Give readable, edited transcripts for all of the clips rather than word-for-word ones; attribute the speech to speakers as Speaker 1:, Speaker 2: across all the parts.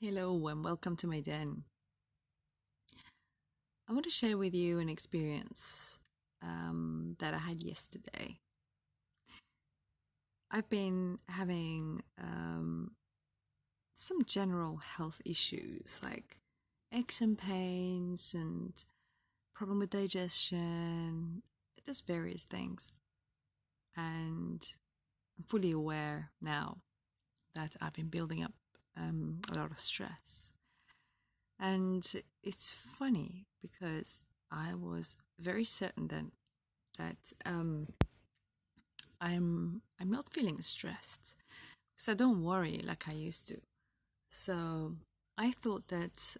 Speaker 1: Hello and welcome to my den. I want to share with you an experience that I had yesterday. I've been having some general health issues like aches and pains and problem with digestion, just various things. And I'm fully aware now that I've been building up a lot of stress. And it's funny because I was very certain then that I'm not feeling stressed because I don't worry like I used to. So I thought that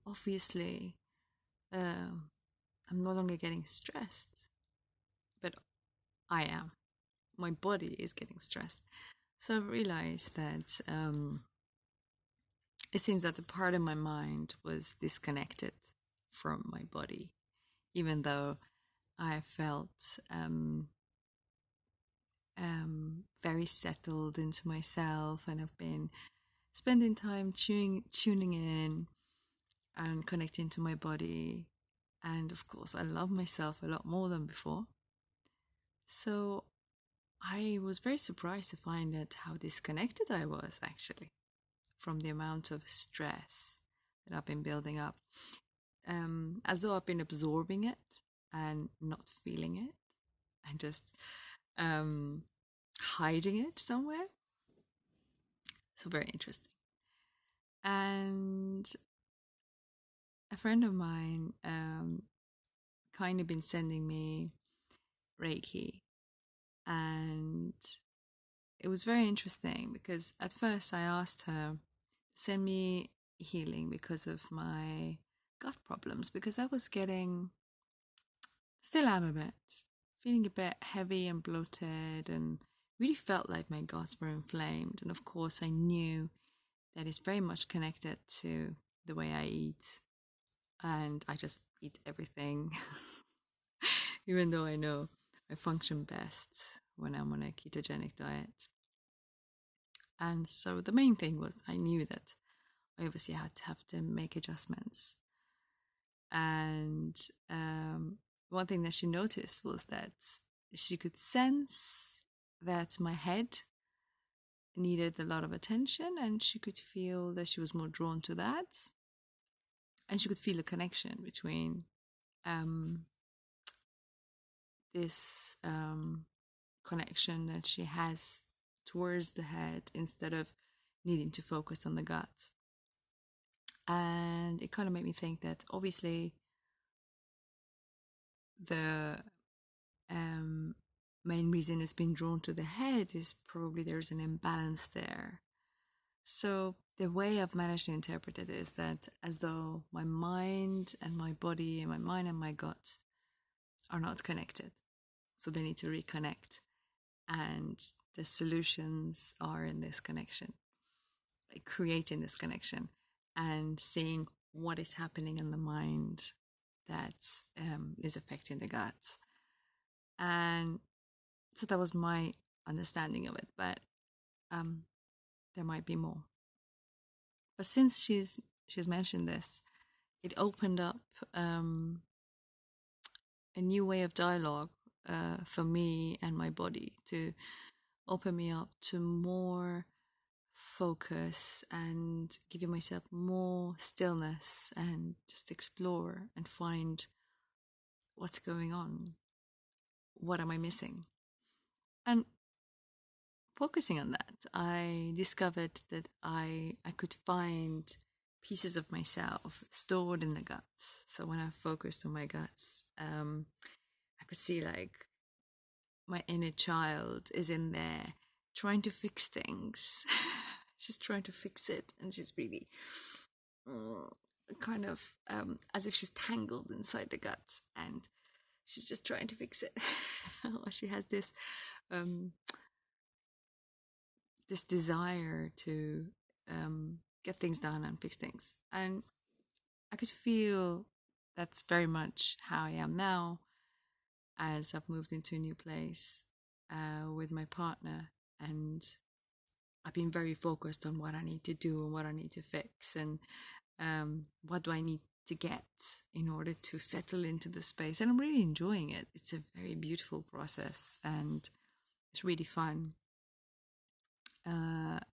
Speaker 1: obviously um I'm no longer getting stressed, but I am. My body is getting stressed. So I realized that it seems that the part of my mind was disconnected from my body, even though I felt very settled into myself, and I've been spending time tuning in and connecting to my body. And of course, I love myself a lot more than before. So I was very surprised to find out how disconnected I was actually from the amount of stress that I've been building up. As though I've been absorbing it and not feeling it and just um, hiding it somewhere. So very interesting. And a friend of mine kind of been sending me Reiki, and it was very interesting because at first I asked her send me healing because of my gut problems, because I was getting, still am a bit, feeling a bit heavy and bloated and really felt like my guts were inflamed. And of course I knew that it's very much connected to the way I eat, and I just eat everything, even though I know I function best when I'm on a ketogenic diet. And so the main thing was I knew that I obviously had to have to make adjustments. And one thing that she noticed was that she could sense that my head needed a lot of attention, and she could feel that she was more drawn to that. And she could feel a connection between um, this connection that she has towards the head instead of needing to focus on the gut. And it kind of made me think that obviously the um, main reason it's been drawn to the head is probably there's an imbalance there. So the way I've managed to interpret it is that as though my mind and my body and my mind and my gut are not connected. So they need to reconnect. And the solutions are in this connection, like creating this connection and seeing what is happening in the mind that is affecting the gut. And so that was my understanding of it, but there might be more. But since she's mentioned this, it opened up a new way of dialogue for me and my body, to open me up to more focus and giving myself more stillness and just explore and find what's going on. What am I missing? And focusing on that, I discovered that I could find pieces of myself stored in the guts. So when I focused on my guts, I could see like my inner child is in there trying to fix things. She's trying to fix it, and she's really kind of as if she's tangled inside the gut, and she's just trying to fix it. She has um, this desire to get things done and fix things, and I could feel that's very much how I am now, as I've moved into a new place with my partner, and I've been very focused on what I need to do and what I need to fix, and what do I need to get in order to settle into the space. And I'm really enjoying it. It's a very beautiful process and it's really fun. But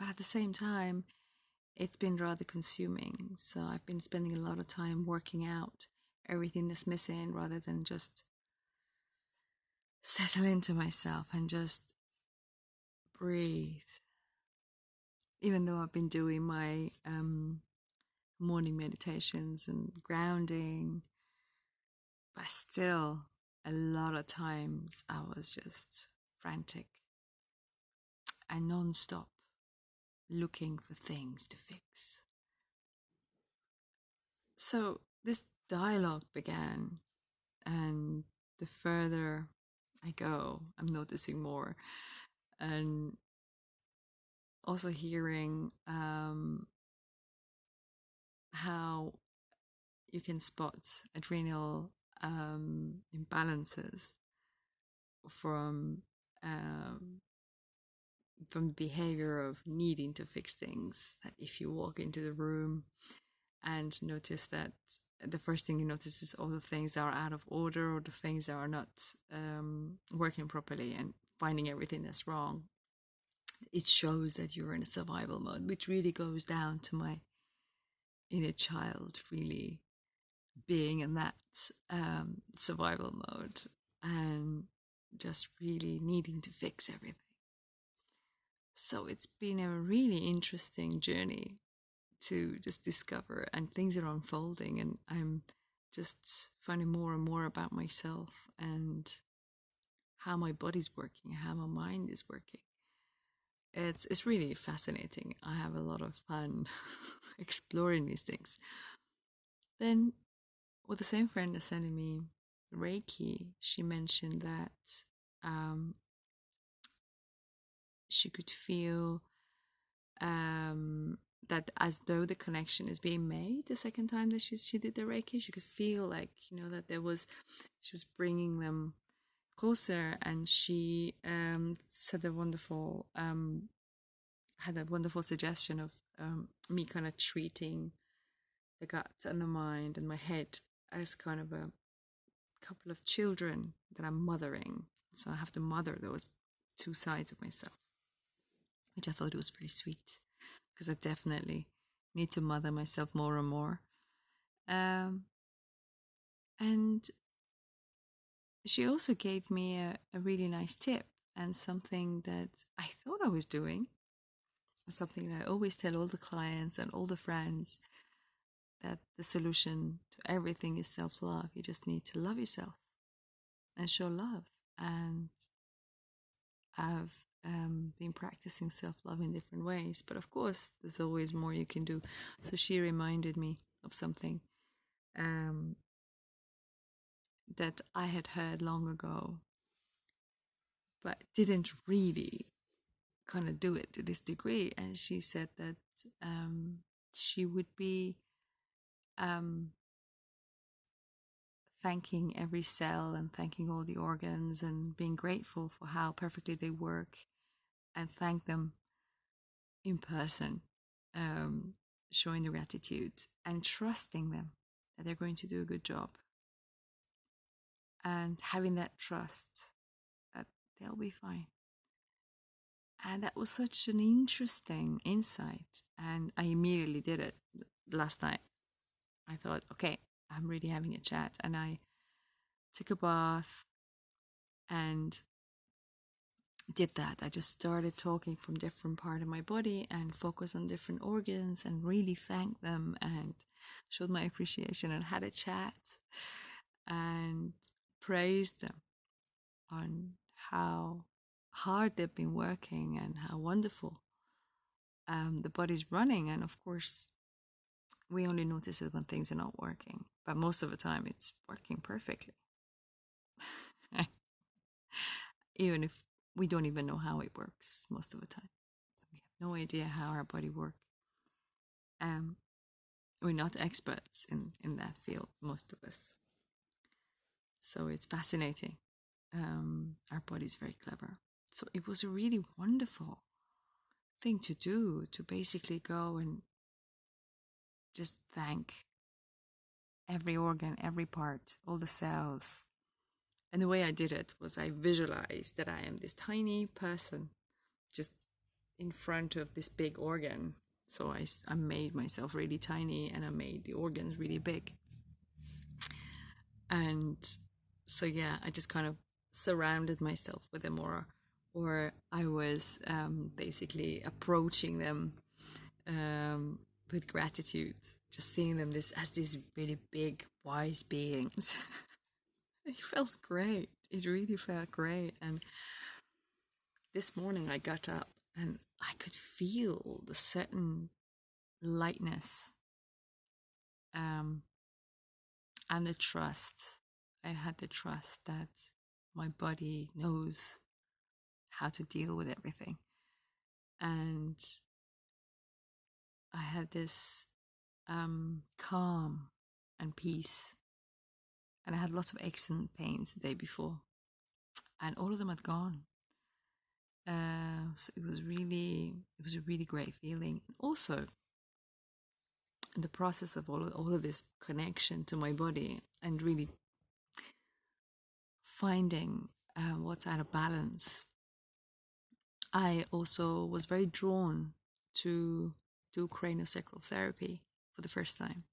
Speaker 1: at the same time, it's been rather consuming. So I've been spending a lot of time working out everything that's missing rather than just settle into myself and just breathe. Even though I've been doing my morning meditations and grounding, but still, a lot of times I was just frantic and non-stop looking for things to fix. So this dialogue began, and the further I go, I'm noticing more, and also hearing how you can spot adrenal imbalances from um, from the behavior of needing to fix things. That if you walk into the room and notice that the first thing you notice is all the things that are out of order or the things that are not working properly, and finding everything that's wrong, it shows that you're in a survival mode, which really goes down to my inner child really being in that survival mode and just really needing to fix everything. So it's been a really interesting journey to just discover, and things are unfolding, and I'm just finding more and more about myself and how my body's working, how my mind is working. It's really fascinating. I have a lot of fun exploring these things. Then, the same friend is sending me Reiki. She mentioned that she could feel that as though the connection is being made the second time that she did the Reiki. She could feel like, that she was bringing them closer, and she said had a wonderful suggestion of me kind of treating the gut and the mind and my head as kind of a couple of children that I'm mothering. So I have to mother those two sides of myself, which I thought was very sweet, because I definitely need to mother myself more and more. And she also gave me a really nice tip, and something that I thought I was doing, something that I always tell all the clients and all the friends, that the solution to everything is self-love. You just need to love yourself and show love. And I've been practicing self-love in different ways, but of course there's always more you can do. So she reminded me of something that I had heard long ago, but didn't really kind of do it to this degree. And she said that she would be thanking every cell and thanking all the organs and being grateful for how perfectly they work, and thank them in person, showing the gratitude and trusting them that they're going to do a good job, and having that trust that they'll be fine. And that was such an interesting insight, and I immediately did it last night. I thought, okay, I'm really having a chat, and I took a bath and did that. I just started talking from different part of my body and focus on different organs and really thank them and showed my appreciation and had a chat and praised them on how hard they've been working and how wonderful the body's running. And of course, we only notice it when things are not working, but most of the time it's working perfectly. Even if we don't even know how it works most of the time. We have no idea how our body works. We're not experts in that field, most of us. So it's fascinating. Our body's very clever. So it was really wonderful thing to do, to basically go and just thank every organ, every part, all the cells. And the way I did it was I visualized that I am this tiny person just in front of this big organ. So I made myself really tiny and I made the organs really big. And so, yeah, I just kind of surrounded myself with them, or I was basically approaching them with gratitude, just seeing them as these really big, wise beings. It felt great. It really felt great. And this morning I got up and I could feel the certain lightness um, and the trust. I had the trust that my body knows how to deal with everything. And I had this calm and peace. And I had lots of aches and pains the day before. And all of them had gone. So it was a really great feeling. And also, in the process of all of this connection to my body and really finding what's out of balance, I also was very drawn to do craniosacral therapy for the first time.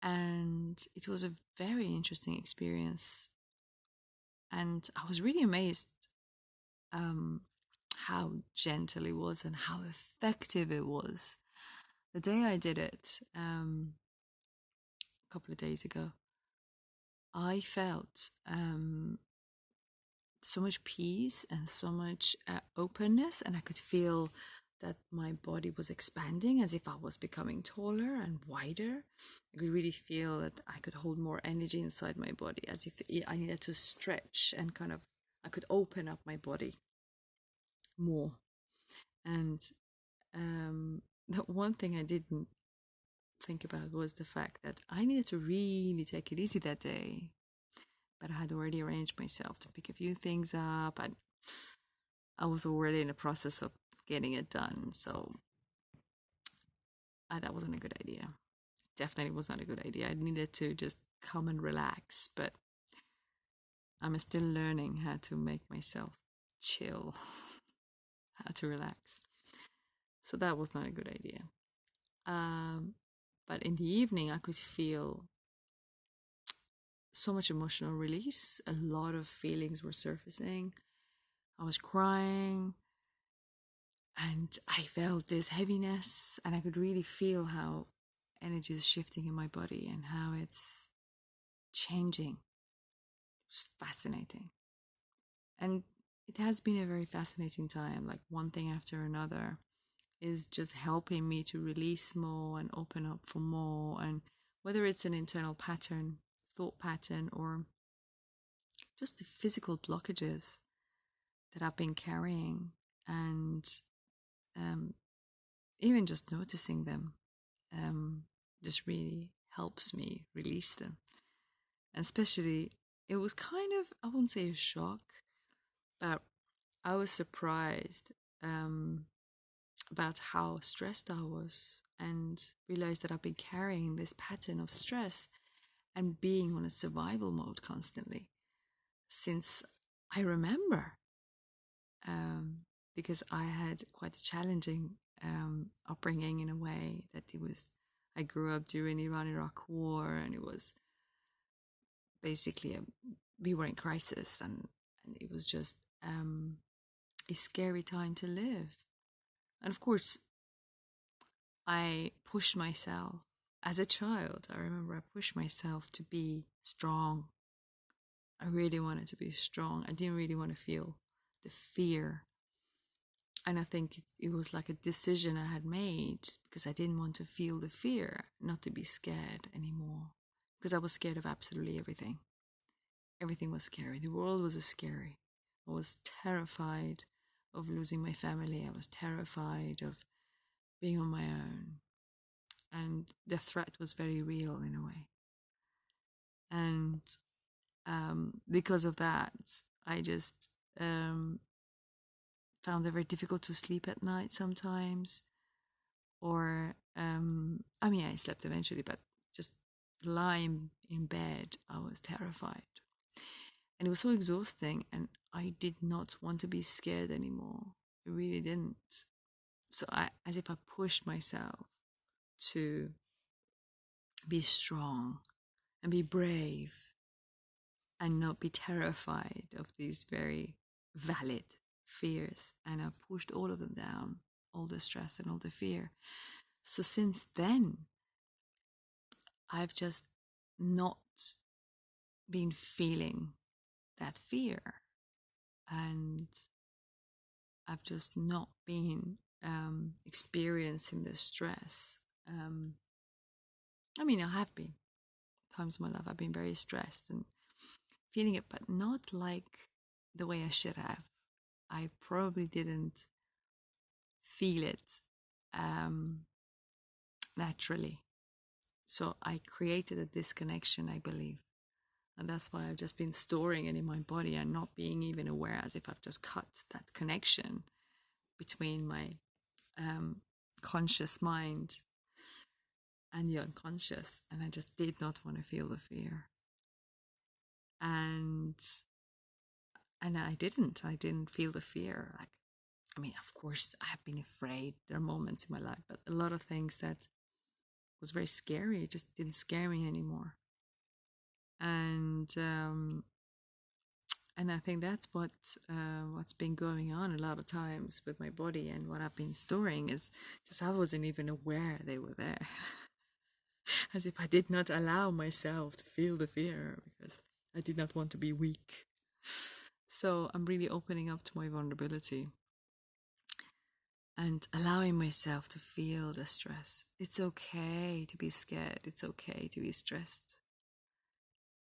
Speaker 1: And it was a very interesting experience. And I was really amazed um, how gentle it was and how effective it was. The day I did it, a couple of days ago, I felt so much peace and so much openness, and I could feel that my body was expanding as if I was becoming taller and wider. I could really feel that I could hold more energy inside my body, as if I needed to stretch and kind of, I could open up my body more. And the one thing I didn't think about was the fact that I needed to really take it easy that day. But I had already arranged myself to pick a few things up, and I was already in the process of getting it done. So that wasn't a good idea. Definitely was not a good idea. I needed to just come and relax, but I'm still learning how to make myself chill, how to relax. So that was not a good idea. But in the evening, I could feel so much emotional release. A lot of feelings were surfacing. I was crying and I felt this heaviness, and I could really feel how energy is shifting in my body and how it's changing. It was fascinating. And it has been a very fascinating time. Like, one thing after another is just helping me to release more and open up for more. And whether it's an internal pattern, thought pattern, or just the physical blockages that I've been carrying, and even just noticing them just really helps me release them. And especially, it was kind of, I wouldn't say a shock, but I was surprised about how stressed I was, and realized that I've been carrying this pattern of stress and being on a survival mode constantly since I remember. Because I had quite a challenging upbringing, in a way that I grew up during Iran-Iraq war, and it was basically we were in crisis, and it was just a scary time to live. And of course, I pushed myself as a child. I remember I pushed myself to be strong. I really wanted to be strong. I didn't really want to feel the fear. And I think it was like a decision I had made, because I didn't want to feel the fear, not to be scared anymore. Because I was scared of absolutely everything. Everything was scary. The world was scary. I was terrified of losing my family. I was terrified of being on my own. And the threat was very real, in a way. And because of that, I just found it very difficult to sleep at night sometimes. Or, I mean, I slept eventually, but just lying in bed, I was terrified. And it was so exhausting, and I did not want to be scared anymore. I really didn't. So as if I pushed myself to be strong and be brave and not be terrified of these very valid fears. And I pushed all of them down, all the stress and all the fear. So since then, I've just not been feeling that fear. And I've just not been experiencing the stress. I mean, I have been times in my life I've been very stressed and feeling it, but not like the way I should have. I probably didn't feel it naturally. So I created a disconnection, I believe. And that's why I've just been storing it in my body and not being even aware, as if I've just cut that connection between my conscious mind and the unconscious. And I just did not want to feel the fear. And I didn't feel the fear. Like, I mean, of course, I have been afraid. There are moments in my life, but a lot of things that was very scary just didn't scare me anymore. And I think that's what's been going on a lot of times with my body, and what I've been storing is just I wasn't even aware they were there. As if I did not allow myself to feel the fear because I did not want to be weak. So I'm really opening up to my vulnerability and allowing myself to feel the stress. It's okay to be scared. It's okay to be stressed.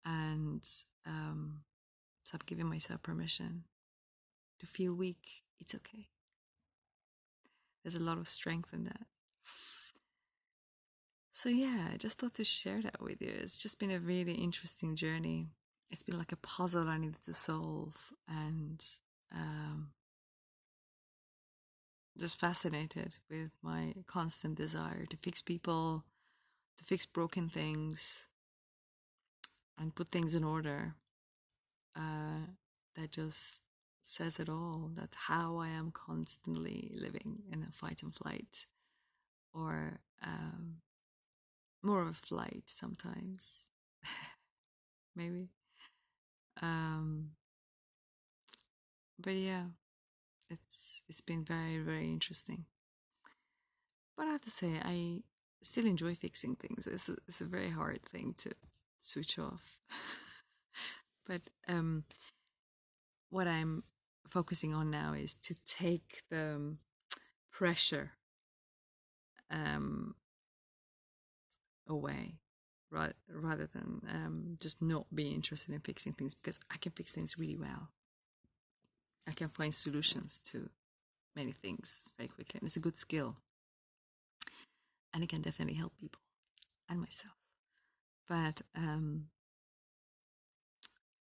Speaker 1: And so I'm giving myself permission to feel weak. It's okay. There's a lot of strength in that. So yeah, I just thought to share that with you. It's just been a really interesting journey. It's been like a puzzle I needed to solve, and just fascinated with my constant desire to fix people, to fix broken things, and put things in order. That just says it all. That's how I am constantly living in a fight and flight, or more of a flight sometimes, maybe. But yeah, it's been very, very interesting. But I have to say, I still enjoy fixing things. It's a very hard thing to switch off. But what I'm focusing on now is to take the pressure away, rather than just not being interested in fixing things, because I can fix things really well. I can find solutions to many things very quickly, and it's a good skill, and it can definitely help people and myself. But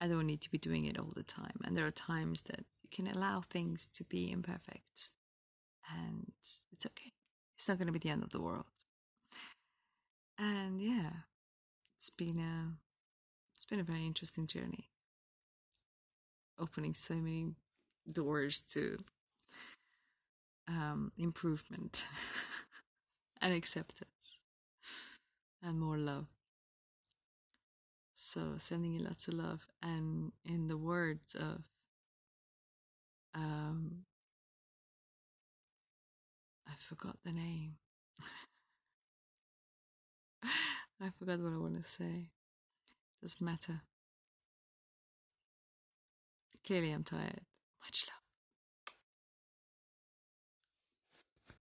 Speaker 1: I don't need to be doing it all the time, and there are times that you can allow things to be imperfect, and it's okay. It's not going to be the end of the world. And yeah, it's been a very interesting journey, opening so many doors to improvement and acceptance and more love. So sending you lots of love, and in the words of I forgot the name. I forgot what I want to say. Doesn't matter. Clearly I'm tired. Much love.